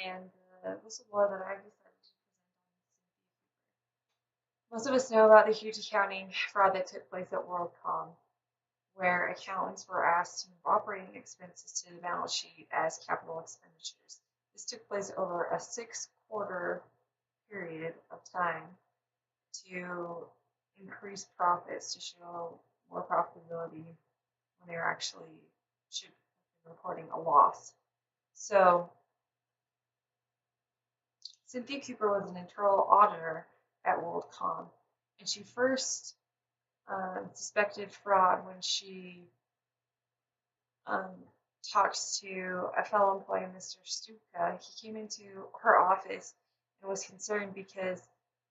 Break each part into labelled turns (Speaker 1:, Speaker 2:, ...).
Speaker 1: and the whistleblower that I've decided to present on is Cynthia. Most of us know about the huge accounting fraud that took place at WorldCom, where accountants were asked to move operating expenses to the balance sheet as capital expenditures. This took place over a 6-quarter period of time to increase profits, to show more profitability when they were actually should have been reporting a loss. So Cynthia Cooper was an internal auditor at WorldCom, and she first suspected fraud when she talked to a fellow employee, Mr. Stuka. He came into her office and was concerned because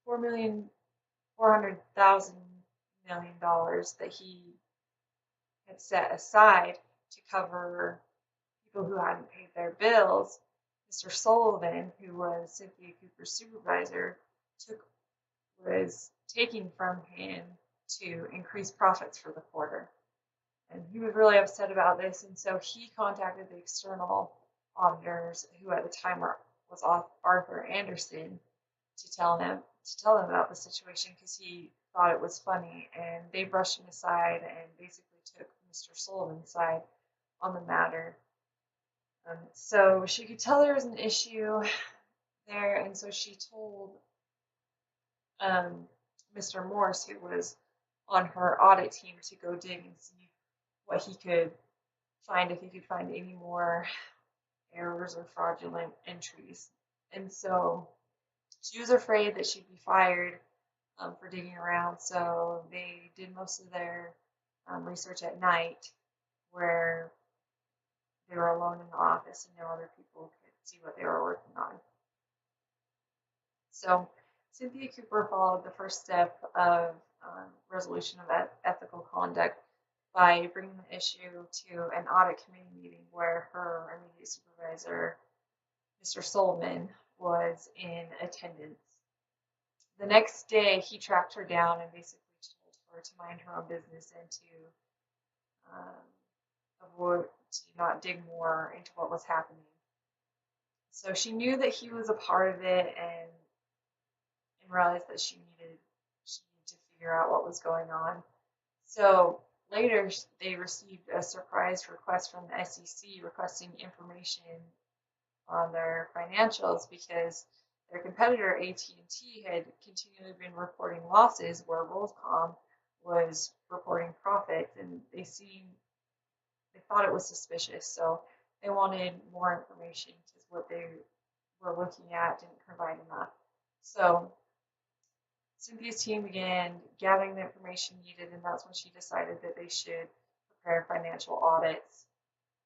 Speaker 1: $400,000 that he had set aside to cover people who hadn't paid their bills, Mr. Sullivan, who was Cynthia Cooper's supervisor, was taking from him to increase profits for the quarter. And he was really upset about this, and so he contacted the external auditors, who at the time was Arthur Anderson, to tell them about the situation, because he thought it was funny, and they brushed him aside and basically took Mr. Sullivan's side on the matter. So she could tell there was an issue there, and so she told Mr. Morse, who was on her audit team, to go dig and see what he could find, if he could find any more errors or fraudulent entries. And so she was afraid that she'd be fired for digging around, so they did most of their research at night, where they were alone in the office and no other people could see what they were working on. So Cynthia Cooper followed the first step of resolution of ethical conduct by bringing the issue to an audit committee meeting where her immediate supervisor, Mr. Sullivan, was in attendance. The next day, he tracked her down and basically told her to mind her own business and to not dig more into what was happening. So she knew that he was a part of it, and realized that she needed to figure out what was going on. So later, they received a surprise request from the SEC requesting information on their financials, because their competitor AT&T had continually been reporting losses where WorldCom was reporting profits, and they thought it was suspicious, so they wanted more information because what they were looking at didn't provide enough. So Cynthia's team began gathering the information needed, and that's when she decided that they should prepare financial audits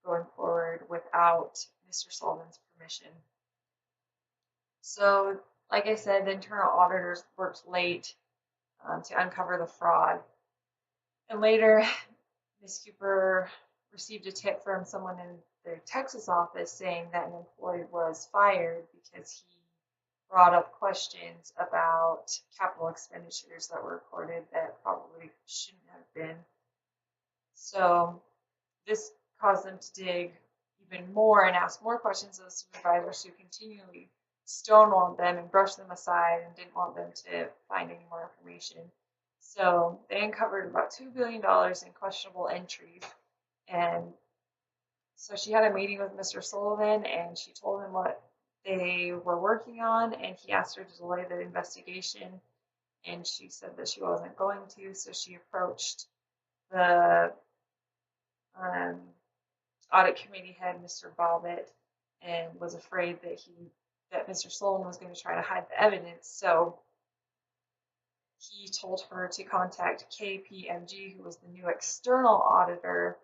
Speaker 1: going forward without Mr. Sullivan's permission. So, like I said, the internal auditors worked late to uncover the fraud. And later, Ms. Cooper received a tip from someone in the Texas office saying that an employee was fired because he brought up questions about capital expenditures that were recorded that probably shouldn't have been. So this caused them to dig even more and ask more questions of the supervisors, who continually stonewalled them and brushed them aside and didn't want them to find any more information. So they uncovered about $2 billion in questionable entries. And so she had a meeting with Mr. Sullivan, and she told him what they were working on, and he asked her to delay the investigation, and she said that she wasn't going to. So she approached the audit committee head, Mr. Bobbitt, and was afraid that Mr. Sullivan was going to try to hide the evidence. So he told her to contact KPMG, who was the new external auditor,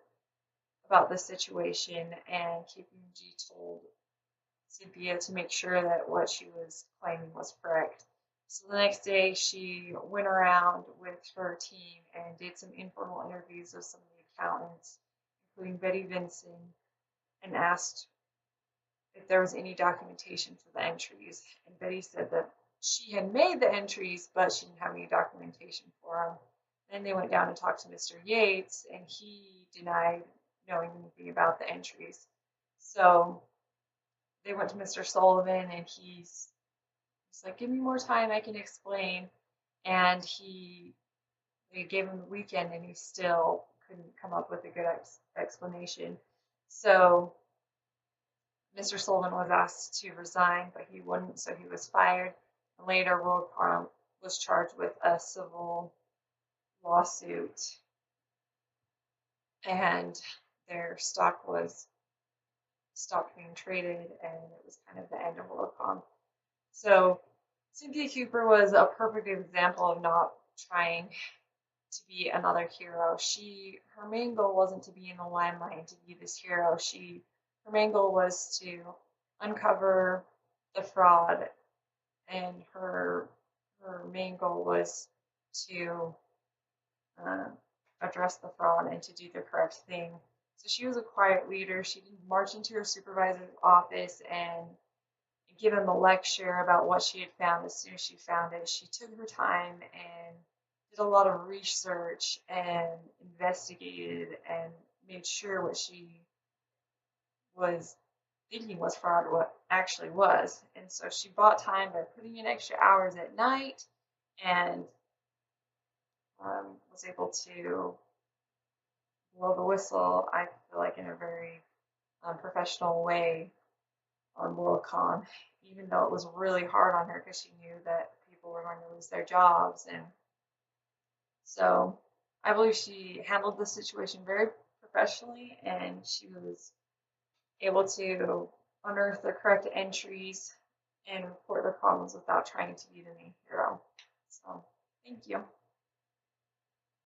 Speaker 1: about the situation, and KPMG told Cynthia to make sure that what she was claiming was correct. So the next day, she went around with her team and did some informal interviews with some of the accountants, including Betty Vinson, and asked if there was any documentation for the entries. And Betty said that she had made the entries, but she didn't have any documentation for them. Then they went down and talked to Mr. Yates, and he denied knowing anything about the entries. So they went to Mr. Sullivan, and he's like, give me more time, I can explain. And they gave him the weekend, and he still couldn't come up with a good explanation. So Mr. Sullivan was asked to resign, but he wouldn't, so he was fired. And later, WorldCom was charged with a civil lawsuit, and their stock was stopped being traded, and it was kind of the end of WorldCom. So Cynthia Cooper was a perfect example of not trying to be another hero. Her main goal wasn't to be in the limelight, to be this hero. Her main goal was to uncover the fraud, and her main goal was to address the fraud and to do the correct thing. So she was a quiet leader. She didn't march into her supervisor's office and give him a lecture about what she had found as soon as she found it. She took her time and did a lot of research and investigated and made sure what she was thinking was fraud what actually was. And so she bought time by putting in extra hours at night, and was able to blow the whistle, I feel like, in a very professional way on WorldCom, even though it was really hard on her because she knew that people were going to lose their jobs. And so I believe she handled the situation very professionally, and she was able to unearth the correct entries and report the problems without trying to be the main hero. So thank you.